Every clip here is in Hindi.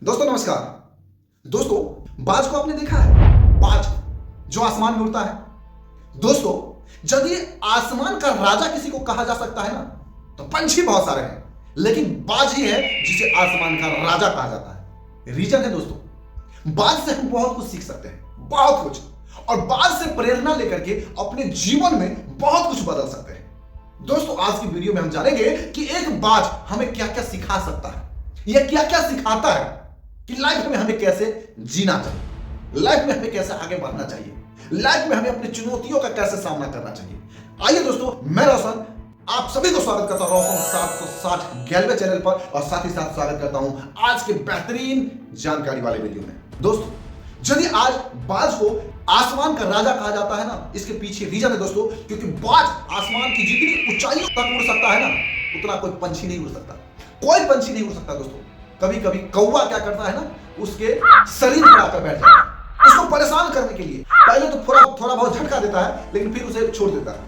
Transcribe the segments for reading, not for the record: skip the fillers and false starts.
दोस्तों नमस्कार। दोस्तों, बाज को आपने देखा है? बाज जो आसमान में उड़ता है। दोस्तों, यदि आसमान का राजा किसी को कहा जा सकता है ना, तो पंछी बहुत सारे हैं, लेकिन बाज ही है जिसे आसमान का राजा कहा जाता है। रीजन है दोस्तों, बाज से हम बहुत कुछ सीख सकते हैं, बहुत कुछ, और बाज से प्रेरणा लेकर के अपने जीवन में बहुत कुछ बदल सकते हैं। दोस्तों, आज की वीडियो में हम जानेंगे कि एक बाज हमें क्या क्या सिखा सकता है, यह क्या क्या सिखाता है कि लाइफ में हमें कैसे जीना चाहिए, लाइफ में हमें कैसे आगे बढ़ना चाहिए, लाइफ में हमें अपनी चुनौतियों का कैसे सामना करना चाहिए। आइए दोस्तों, मैं रोशन आप सभी को स्वागत करता हूं रोशन 760 गैलवे चैनल पर, और साथ ही साथ स्वागत करता हूं आज के बेहतरीन जानकारी वाले वीडियो में। दोस्तों, यदि आज बाज को आसमान का राजा कहा जाता है ना, इसके पीछे रीजन है दोस्तों, क्योंकि बाज आसमान की जितनी ऊंचाइयों तक उड़ सकता है ना, उतना कोई पंछी नहीं उड़ सकता, कोई पंछी नहीं उड़ सकता। दोस्तों, कभी कभी कौवा क्या करता है ना, उसके शरीर पर आकर बैठ जाता है उसको परेशान करने के लिए। पहले तो थोड़ा बहुत झटका देता है, लेकिन फिर उसे छोड़ देता है,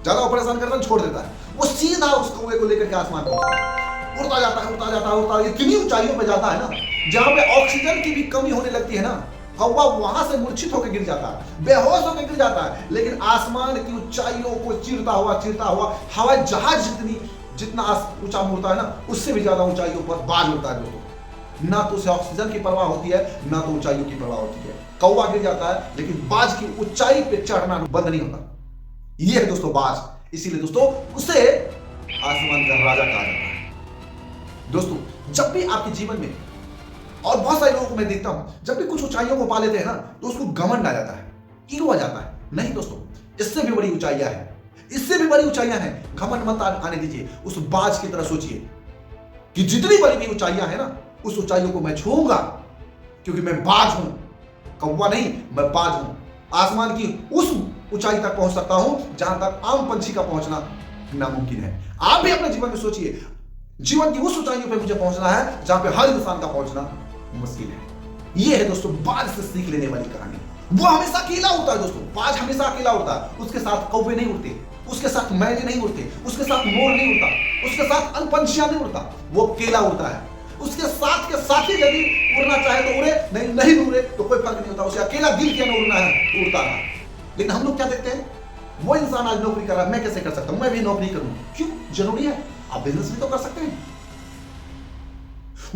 ज्यादा परेशान करता है छोड़ देता है। वो सीधा उस कौवे को लेकर के आसमान पहुंचता है, उड़ता जाता है, उड़ता जाता है, उड़ता इतनी ऊंचाइयों पे जाता है ना, जहां पे ऑक्सीजन की भी कमी होने लगती है ना, कौवा वहां से मूर्छित होकर गिर जाता है, बेहोश होकर गिर जाता है। लेकिन आसमान की ऊंचाइयों को चीरता हुआ हवाई जहाज जितना ऊंचा उड़ता है ना, उससे भी ज्यादा ऊंचाइयों पर बाज उड़ता है। दोस्तों, ना तो उसे ऑक्सीजन की परवाह होती है, ना तो ऊंचाइयों की परवाह होती है। कौवा गिर जाता है, लेकिन बाज की ऊंचाई पे चढ़ना बंद नहीं होता। यह है दोस्तों बाज, इसीलिए दोस्तों उसे आसमान का राजा कहा जाता है। दोस्तों, जब भी आपके जीवन में, और बहुत सारे लोगों को मैं देखता हूं, जब भी कुछ ऊंचाइयों को पा लेते हैं ना, तो उसको घमंड आ जाता है, ईगो आ जाता है। नहीं दोस्तों, इससे भी बड़ी ऊंचाइयां हैं, इससे भी बड़ी ऊंचाइयां हैं। घमंड मत आने दीजिए, उस बाज की तरह सोचिए कि जितनी बड़ी भी ऊंचाइयां हैं ना, उस ऊंचाइयों को मैं छूऊंगा, क्योंकि मैं बाज हूं, कौवा नहीं, मैं बाज हूं। आसमान की उस ऊंचाई तक पहुंच सकता हूं जहां तक आम पंछी का पहुंचना नामुमकिन है। आप भी अपने जीवन में सोचिए, जीवन की उस ऊंचाइयों पर मुझे पहुंचना है जहां पे हर इंसान का पहुंचना मुश्किल है। यह है दोस्तों बाज से सीख लेने वाली कहानी। वो हमेशा अकेला उड़ता है दोस्तों, बाज हमेशा अकेला उड़ता है। उसके साथ कौवे नहीं उड़ते, उसके साथ मैने नहीं उड़ते, उसके साथ मोर नहीं उड़ता, उसके साथ अन्य पंछियां नहीं उड़ता, वो अकेला उड़ता है। उसके साथ के साथी यदि उड़ना चाहे तो उड़े, नहीं उड़े तो कोई फर्क नहीं होता, उसे अकेला दिल किया ना उड़ना है, उड़ता रहा। लेकिन हम लोग क्या देखते हैं, वो इंसान आज नौकरी कर रहा है, मैं कैसे कर सकता हूं, मैं भी नौकरी करूं, क्यों जरूरी है? आप बिजनेस भी तो कर सकते हैं।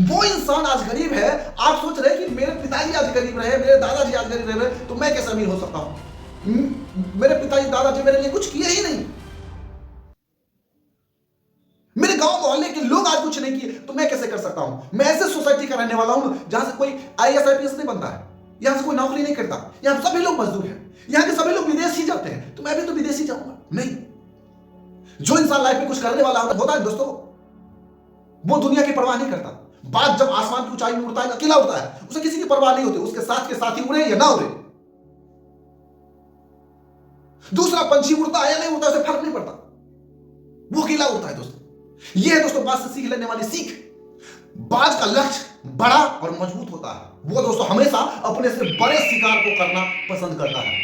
वो इंसान आज गरीब है, आप सोच रहे हैं कि मेरे पिताजी आज गरीब रहे, मेरे दादाजी आज गरीब रहे, तो मैं कैसे अमीर हो सकता हूं? मेरे पिताजी दादाजी मेरे लिए कुछ किए ही नहीं, मेरे गांव मोहल्ले के लोग आज कुछ नहीं किए, तो मैं कैसे कर सकता हूं? मैं ऐसे सोसाइटी का रहने वाला हूं जहां से कोई आईएएस आईपीएस नहीं बनता है, यहां से कोई नौकरी नहीं करता, यहां सभी लोग मजदूर हैं, यहां के सभी लोग विदेश ही जाते हैं, तो मैं भी तो विदेश ही जाऊंगा। नहीं, जो इंसान लाइफ में कुछ करने वाला होता है दोस्तों, वो दुनिया की परवाह नहीं करता। बाज जब आसमान की ऊंचाई में उड़ता है, अकेला उड़ता है, उसे किसी की परवाह नहीं होती, उसके साथ के साथी उड़े या ना उड़े, दूसरा पंछी उड़ता है या नहीं उड़ता, उसे फर्क नहीं पड़ता, वो अकेला उड़ता है। दोस्तों, यह है दोस्तों बाज से सीख लेने वाली सीख। बाज का लक्ष्य बड़ा और मजबूत होता है। वो दोस्तों हमेशा अपने से बड़े शिकार को करना पसंद करता है,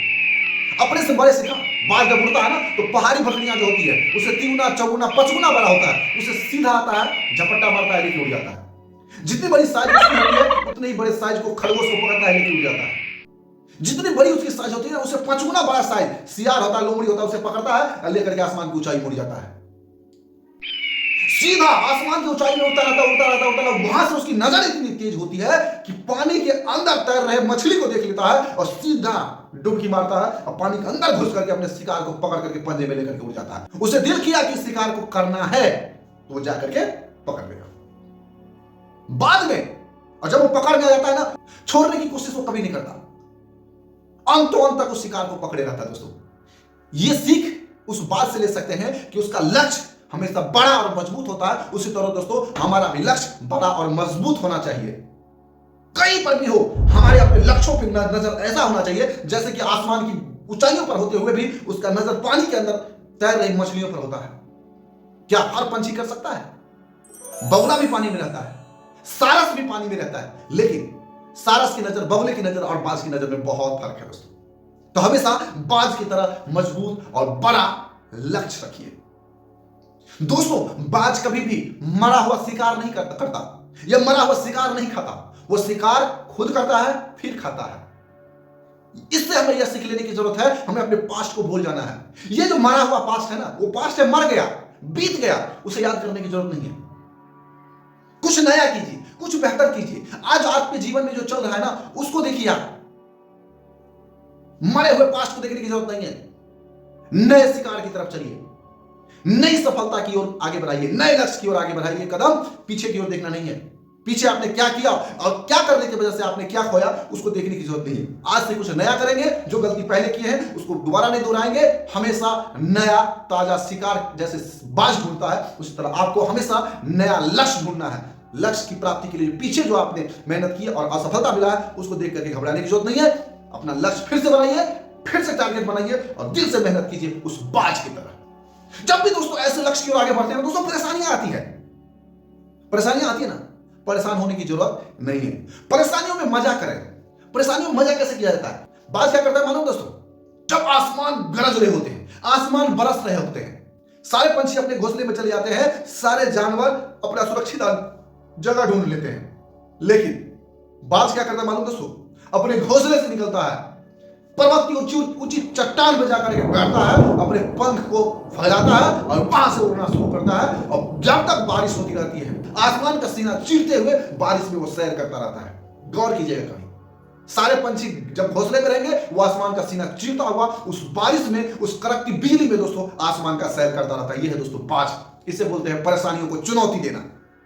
अपने से बड़े शिकार। बाज जब उड़ता है ना, तो पहाड़ी बकरियां जो होती है, उसे 3 4 5 बड़ा होता है, उसे सीधा आता है, झपट्टा मारता है, लेके उड़ जाता है। जितनी बड़ी साइज उसकी होती है, उतने ही बड़े साइज को खरगोश को पकड़ता है, लेके उड़ जाता है। जितनी बड़ी उसकी साइज होती है ना, उसे 5 बड़ा साइज सियार होता है, लोमड़ी होता है, उसे पकड़ता है, लेकर के आसमान की ऊंचाई उड़ जाता है, सीधा आसमान की ऊंचाई में उड़ता रहता। वहां से उसकी नजर इतनी तेज होती है कि पानी के अंदर तैर रहे मछली को देख लेता है, और सीधा डुबकी मारता है, और पानी के अंदर घुस करके अपने शिकार को पकड़ करके पंजे में लेकर के उड़ जाता है। उसे दिल किया कि शिकार को करना है, तो वो जाकर के पकड़ लेगा। बाद में, और जब वो पकड़ में आ जाता है ना, छोड़ने की कोशिश वो कभी नहीं करता, अंत तक उस शिकार को पकड़े रहता है। दोस्तों, ये सीख उस बात से ले सकते हैं कि उसका लक्ष्य हमेशा बड़ा और मजबूत होता है। उसी तरह दोस्तों हमारा भी लक्ष्य बड़ा और मजबूत होना चाहिए। कहीं पर भी हो, हमारे अपने लक्ष्यों पर नजर ऐसा होना चाहिए जैसे कि आसमान की ऊंचाइयों पर होते हुए भी उसका नजर पानी के अंदर तैर रही मछलियों पर होता है। क्या हर पंछी कर सकता है? बगुला भी पानी में रहता है, सारस भी पानी में रहता है, लेकिन सारस की नजर, बगुले की नजर और बाज की नजर में बहुत फर्क है दोस्तों। तो हमेशा बाज की तरह मजबूत और बड़ा लक्ष्य रखिए। दोस्तों, बाज कभी भी मरा हुआ शिकार नहीं करता या मरा हुआ शिकार नहीं खाता, वो शिकार खुद करता है फिर खाता है। इससे हमें यह सीख लेने की जरूरत है, हमें अपने पास्ट को भूल जाना है। ये जो मरा हुआ पास्ट है ना, वो पास्ट है, मर गया, बीत गया, उसे याद करने की जरूरत नहीं है। कुछ नया कीजिए, कुछ बेहतर कीजिए। आज आपके जीवन में जो चल रहा है ना, उसको देखिए आप। मरे हुए पास्ट को देखने की जरूरत नहीं है। नए शिकार की तरफ चलिए, नई सफलता की ओर आगे बढ़ाइए, नए लक्ष्य की ओर आगे बढ़ाइए। कदम पीछे की ओर देखना नहीं है। पीछे आपने क्या किया और क्या करने की वजह से आपने क्या खोया, उसको देखने की जरूरत नहीं है। आज से कुछ नया करेंगे, जो गलती पहले किए हैं उसको दोबारा नहीं दोहराएंगे। हमेशा नया ताजा शिकार जैसे बाज ढूंढता है, उसी तरह आपको हमेशा नया लक्ष्य ढूंढना है। लक्ष्य की प्राप्ति के लिए पीछे जो आपने मेहनत की और असफलता मिला है, उसको देख करके घबराने की जरूरत नहीं है। अपना लक्ष्य फिर से बनाइए, फिर से टारगेट बनाइए और दिल से मेहनत कीजिए उस बाज की तरह। जब भी दोस्तों ऐसे लक्ष्य की ओर आगे बढ़ते हैं दोस्तों, परेशानियां आती है। परेशानियां आती है ना, परेशान होने की जरूरत नहीं है। परेशानियों में मजा करें। परेशानियों में मजा कैसे किया जाता है? बाज क्या करता है मालूम दोस्तों? जब आसमान गरज रहे होते हैं, आसमान बरस रहे होते हैं, सारे पंछी अपने घोंसले में चले जाते हैं, सारे जानवर अपना सुरक्षित जगह ढूंढ लेते हैं। लेकिन बाज क्या करता है मालूम दोस्तों? अपने घोंसले से निकलता है, पर्वत की ऊंची ऊंची चट्टान पर जाकर के बैठता है, अपने पंख को फैलाता है और वहां से उड़ना शुरू करता है। और जब तक बारिश होती रहती है, आसमान का सीना चीरते हुए बारिश में वो सैर करता रहता है। गौर कीजिएगा कभी, सारे पंछी जब घोंसले में रहेंगे, वो आसमान का सीना चीरता हुआ उस बारिश में, उस कड़कती बिजली में दोस्तों आसमान का सैर करता रहता है। ये है दोस्तों बाज। इसे बोलते हैं परेशानियों को चुनौती देना,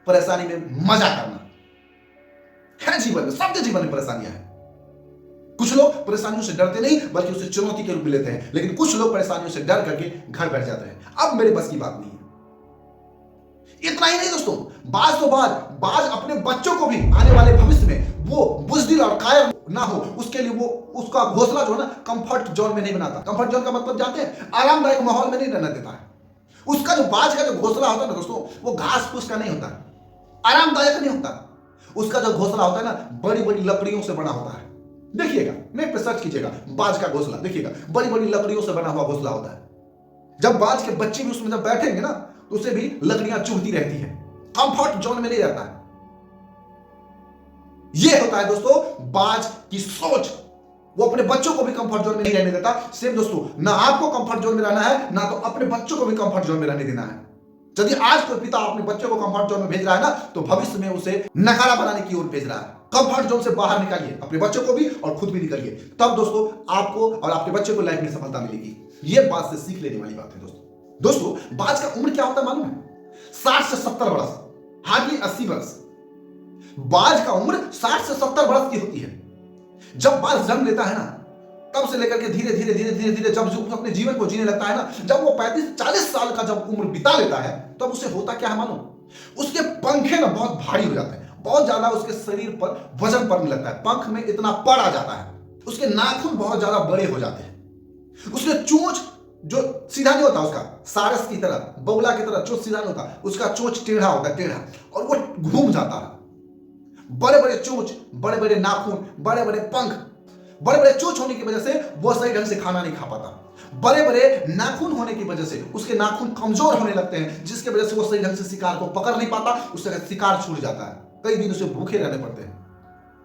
परेशानी में मजा करना। है जीवन में, सबके जीवन में परेशानियां हैं। कुछ लोग परेशानियों से डरते नहीं बल्कि उसे चुनौती के रूप में लेते हैं, लेकिन कुछ लोग परेशानियों से डर करके घर बैठ जाते हैं। अब मेरे बस की बात नहीं है। इतना ही नहीं दोस्तों, बाज तो बाज अपने बच्चों को भी आने वाले भविष्य में वो बुज़दिल और कायर ना हो, उसके लिए वो उसका घोंसला जो है ना, कंफर्ट जोन में नहीं बनाता। कंफर्ट जोन का मतलब जानते हैं? आरामदायक माहौल में नहीं रहने देता है। उसका जो बाज का जो घोंसला होता है ना दोस्तों, वो घास फूस का नहीं होता, आरामदायक नहीं होता। उसका जो घोंसला होता है ना, बड़ी बड़ी लकड़ियों से बना होता है। देखिएगा, नेट पे सर्च कीजिएगा बाज का घोंसला, देखिएगा बड़ी बड़ी लकड़ियों से बना हुआ घोंसला होता है। जब बाज के बच्चे भी उसमें जब बैठेंगे ना, तो उसे भी लकड़ियां चुभती रहती है, कंफर्ट जोन में नहीं रहता है। यह होता है दोस्तों बाज की सोच। वो अपने बच्चों को भी कंफर्ट जोन में नहीं रहने देता। सेम दोस्तों, ना आपको कंफर्ट जोन में रहना है, ना तो अपने बच्चों को भी कंफर्ट जोन में रहने देना है। यदि आज कोई पिता अपने बच्चों को कंफर्ट जोन में भेज रहा है ना, तो भविष्य में उसे नकारा बनाने की ओर भेज रहा है। कंफर्ट जोन से बाहर निकालिए, अपने बच्चों को भी और खुद भी निकालिए। तब दोस्तों आपको और आपके बच्चे को लाइफ में सफलता मिलेगी। यह बात से सीख लेने वाली बात है दोस्तों। बाज का उम्र क्या होता है मालूम है? 60 से 70 वर्ष, हार्डली 80 वर्ष। बाज का उम्र 60 से 70 वर्ष की होती है। जब बाज जन्म लेता है ना, तब से लेकर के धीरे धीरे धीरे धीरे धीरे जब अपने जीवन को जीने लगता है ना, जब वो 35-40 साल का जब उम्र बिता लेता है, तब उसे होता क्या है मालूम? उसके पंखे ना बहुत भारी हो जाते हैं, बहुत ज्यादा उसके शरीर पर वजन पड़ने लगता है, पंख में इतना पड़ आ जाता है, उसके नाखून बहुत ज्यादा बड़े हो जाते हैं, उसके चोंच जो सीधा नहीं होता, उसका सारस की तरह, बगुला की तरह चोंच सीधा नहीं होता, उसका चोंच टेढ़ा होता है, टेढ़ा, और वो घूम जाता है। बड़े बड़े चोंच, बड़े बड़े नाखून, बड़े बड़े पंख, बड़े बड़े चोंच होने की वजह से वो सही ढंग से खाना नहीं खा पाता। बड़े बड़े नाखून होने की वजह से उसके नाखून कमजोर होने लगते हैं, जिसके वजह से वो सही ढंग से शिकार को पकड़ नहीं पाता, उसका शिकार छूट जाता है, कई दिन उसे भूखे रहने पड़ते हैं।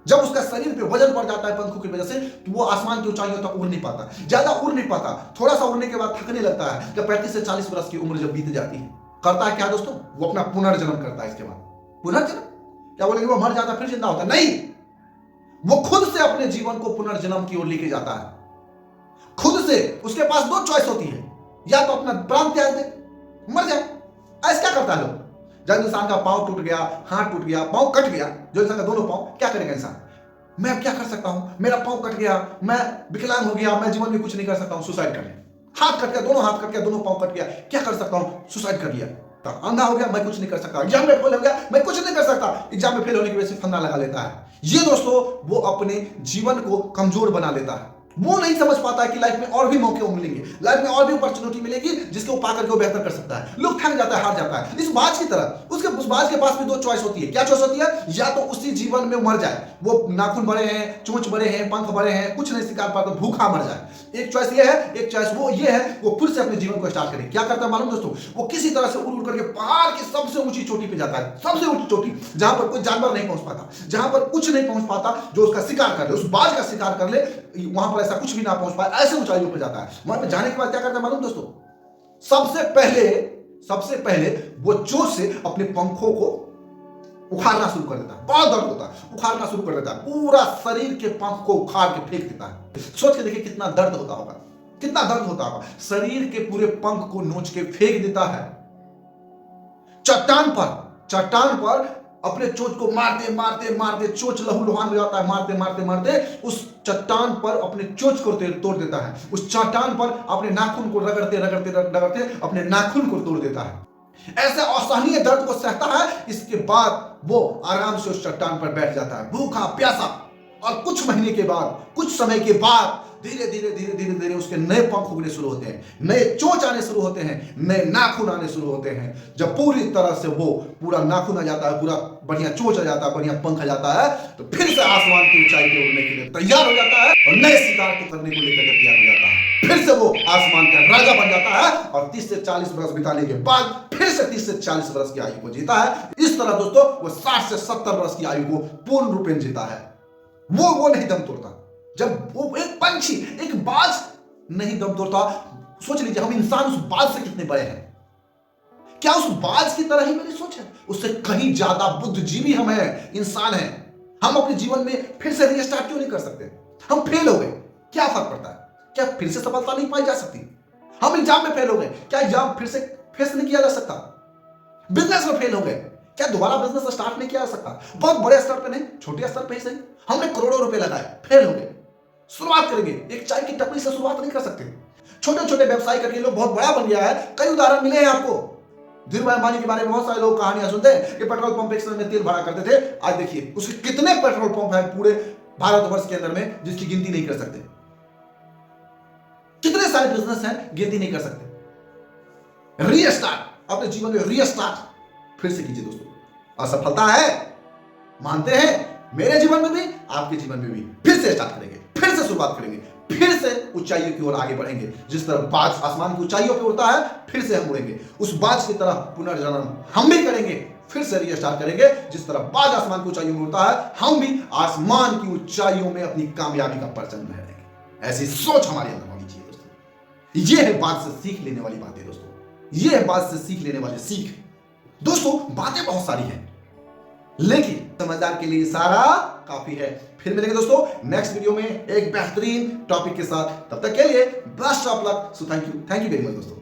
जब उसका शरीर पे वजन पड़ जाता है पंखों की वजह से, तो वो आसमान की ऊंचाइयों तक उड़ नहीं पाता, ज्यादा उड़ नहीं पाता, थोड़ा सा उड़ने के बाद थकने लगता है। जब 35 से 40 वर्ष की उम्र जब बीत जाती है, करता है क्या दोस्तों? वो अपना पुनर्जन्म करता है। इसके बाद पुनर्जन्म क्या बोलेंगे? वो मर जाता फिर जिंदा होता? नहीं, वो खुद से अपने जीवन को पुनर्जन्म की ओर लेके जाता है। खुद से। उसके पास दो चॉइस होती है, या तो अपना प्राण त्याग दे, मर जाए। ऐसा क्या करता है लोग? जब इंसान का पांव टूट गया, हाथ टूट गया, पांव कट गया, जो इंसान का दोनों पांव, क्या करेगा इंसान? मैं अब क्या कर सकता हूं, मेरा पांव कट गया, मैं विकलांग हो गया, मैं जीवन में कुछ नहीं कर सकता हूं, सुसाइड कर लिया। हाथ कट गया, दोनों हाथ कट गया, दोनों पांव कट गया, क्या कर सकता हूं? सुसाइड कर लिया। अंधा हो गया, मैं कुछ नहीं कर सकता, एग्जाम में फेल हो गया, मैं कुछ नहीं कर सकता, एग्जाम में फेल होने की वजह से फंदा लगा लेता है। ये दोस्तों वो अपने जीवन को कमजोर बना लेता है, वो नहीं समझ पाता है कि लाइफ में और भी मौके मिलेंगे, लाइफ में और भी अपॉर्चुनिटी मिलेगी जिसको पाकर के वो बेहतर कर सकता है। लोग थक जाता है, हार जाता है। इस बाज की तरह उस बाज के पास भी दो चॉइस होती है। क्या चॉइस होती है? या तो उसी जीवन में मर जाए, वो नाखून बड़े हैं, चोंच बड़े हैं, पंख बड़े हैं, कुछ नहीं शिकार पाता, भूखा मर जाए। एक चॉइस ये है, एक चॉइस वो ये है, वो फिर से अपने जीवन को स्टार्ट करे। क्या करता है मालूम दोस्तों? वो किसी तरह से उड़ उड़ करके पहाड़ की सबसे ऊंची चोटी पे जाता है, सबसे ऊंची चोटी, जहां पर कोई जानवर नहीं पहुंच पाता, जहां पर कुछ नहीं पहुंच पाता, जो उसका शिकार कर ले, उस बाज का शिकार कर ले, वहां पर ऐसा कुछ भी ना पहुंच पाए, ऐसे ऊंचाइयों पर जाता है। वहां पर जाने के बाद क्या करता है मालूम दोस्तों? सबसे पहले वो चोट से अपने पंखों को उखाड़ना शुरू कर देता है। बहुत दर्द होता है, उखाड़ना शुरू कर देता है, पूरा शरीर के पंख को उखाड़ के फेंक देता है। सोच के देखिए कितना दर्द होता होगा, कितना दर्द होता होगा। शरीर के पूरे पंख को नोच के फेंक देता है चट्टान पर अपने चोंच को मारते मारते मारते, चोंच लहूलुहान हो जाता है, मारते मारते मारते उस चट्टान पर अपने चोंच को तोड़ देता है। उस चट्टान पर अपने नाखून को रगड़ते रगड़ते रगड़ते अपने नाखून को तोड़ देता है। ऐसे असहनीय दर्द को सहता है। इसके बाद वो आराम से उस चट्टान पर बैठ जाता है, भूखा प्यासा। और कुछ महीने के बाद, कुछ समय के बाद धीरे धीरे धीरे धीरे धीरे उसके नए पंख उगने शुरू होते हैं, नए चोंच आने शुरू होते हैं, नए नाखून आने शुरू होते हैं। जब पूरी तरह से वो पूरा नाखून आ जाता है, पूरा बढ़िया चोंच आ जाता है, बढ़िया पंख आ जाता है, तो फिर से आसमान की ऊंचाई पे उड़ने के लिए तैयार हो जाता है और नए शिकार को करने को लेकर तैयार हो जाता है। फिर से वो आसमान का राजा बन जाता है और 30 से 40 वर्ष बिताने के बाद फिर से 30 से 40 वर्ष की आयु को जीता है। इस तरह दोस्तों वो 60 से 70 वर्ष की आयु को पूर्ण रूपेण जीता है। वो नहीं दम तोड़ता। जब वो एक पंछी, एक बाज नहीं दम तोड़ता, सोच लीजिए हम इंसान उस बाज से कितने बड़े हैं। क्या उस बाज की तरह ही मेरी सोच है? उससे कहीं ज्यादा बुद्धिजीवी हम हैं, इंसान हैं। हम अपने जीवन में फिर से रीस्टार्ट क्यों नहीं कर सकते? हम फेल हो गए, क्या फर्क पड़ता है? क्या फिर से सफलता नहीं पाई जा सकती? हम एग्जाम में फेल हो गए, क्या एग्जाम फिर से फेस नहीं किया जा सकता? बिजनेस में फेल हो गए, क्या दोबारा बिजनेस स्टार्ट नहीं किया जा सकता? बहुत बड़े स्तर पे नहीं, छोटे स्तर पे ही सही। हमने करोड़ों रुपए लगाए, फेल हो गए, शुरुआत करेंगे। एक चाय की टपरी से शुरुआत नहीं कर सकते। छोटे छोटे व्यवसाय करके लोग बहुत बड़ा बन गया है। कई उदाहरण मिले हैं आपको। धीरूभाई अंबानी के बारे में बहुत सारे लोग कहानियां सुनते हैं कि पेट्रोल पंप एक समय में तेल भरा करते थे। आज देखिए उसके कितने पेट्रोल पंप हैं पूरे भारतवर्ष के अंदर में, जिसकी गिनती नहीं कर सकते। कितने सारे बिजनेस हैं, गिनती नहीं कर सकते। रीस्टार्ट, अपने जीवन में रीस्टार्ट फिर से कीजिए दोस्तों। असफलता है, मानते हैं, मेरे जीवन में भी, आपके जीवन में भी। फिर से स्टार्ट करेंगे, फिर से शुरुआत करेंगे, फिर से ऊंचाइयों की ओर आगे बढ़ेंगे। जिस तरह बाज आसमान की ऊंचाइयों पे उड़ता है, फिर से हम उड़ेंगे। उस बाज की तरह पुनर्जन्म हम भी करेंगे, फिर से रीस्टार्ट करेंगे। जिस तरह बाज आसमान की ऊंचाइयों में उड़ता है, हम भी आसमान की ऊंचाइयों में अपनी कामयाबी का परचम लहराएंगे। ऐसी सोच हमारे अंदर होनी चाहिए दोस्तों। ये है बात से सीख लेने वाली बातें दोस्तों, ये है बात से सीख लेने वाली सीख। दोस्तों बातें बहुत सारी हैं, लेकिन समझदार के लिए सारा काफी है। फिर मिलेंगे दोस्तों नेक्स्ट वीडियो में एक बेहतरीन टॉपिक के साथ। तब तक के लिए best of luck. So thank you very much दोस्तों।